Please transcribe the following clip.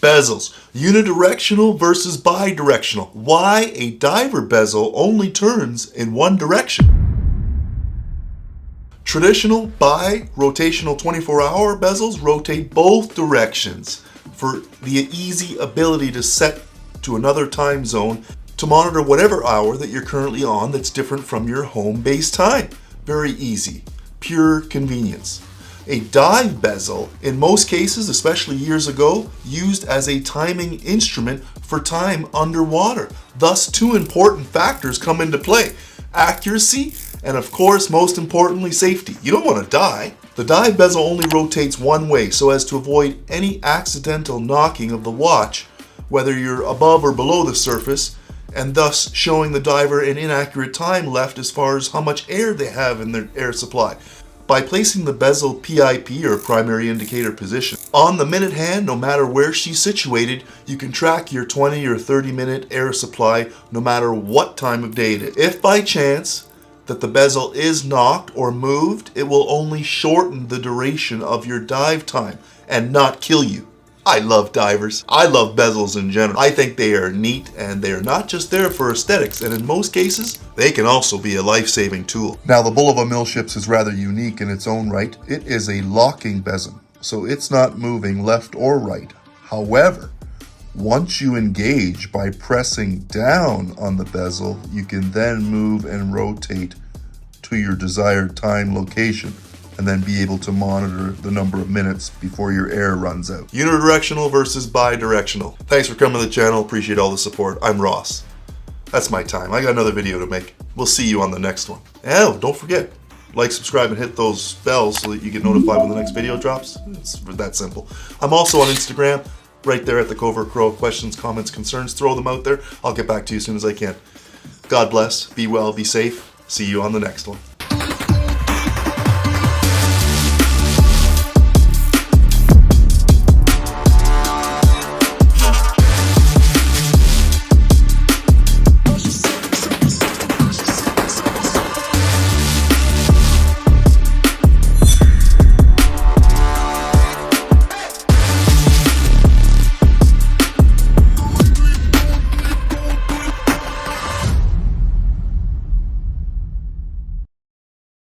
Bezels, unidirectional versus bidirectional. Why a diver bezel only turns in one direction. Traditional bi-rotational 24-hour bezels rotate both directions for the easy ability to set to another time zone to monitor whatever hour that you're currently on that's different from your home-based time. Very easy, pure convenience. A dive bezel, in most cases, especially years ago, used as a timing instrument for time underwater. Thus, two important factors come into play: accuracy and, of course, most importantly, safety. You don't want to die. The dive bezel only rotates one way so as to avoid any accidental knocking of the watch, whether you're above or below the surface, and thus showing the diver an inaccurate time left as far as how much air they have in their air supply. By placing the bezel PIP, or primary indicator position, on the minute hand, no matter where she's situated, you can track your 20 or 30 minute air supply no matter what time of day it is. If by chance that the bezel is knocked or moved, it will only shorten the duration of your dive time and not kill you. I love divers. I love bezels in general. I think they are neat, and they are not just there for aesthetics, and in most cases, they can also be a life-saving tool. Now, the Bull of Amidships is rather unique in its own right. It is a locking bezel, so it's not moving left or right. However, once you engage by pressing down on the bezel, you can then move and rotate to your desired time location, and then be able to monitor the number of minutes before your air runs out. Unidirectional versus bidirectional. Thanks for coming to the channel. Appreciate all the support. I'm Ross. That's my time. I got another video to make. We'll see you on the next one. And don't forget, like, subscribe, and hit those bells so that you get notified when the next video drops. It's that simple. I'm also on Instagram, right there at TheCovertCrow. Questions, comments, concerns, throw them out there. I'll get back to you as soon as I can. God bless. Be well. Be safe. See you on the next one.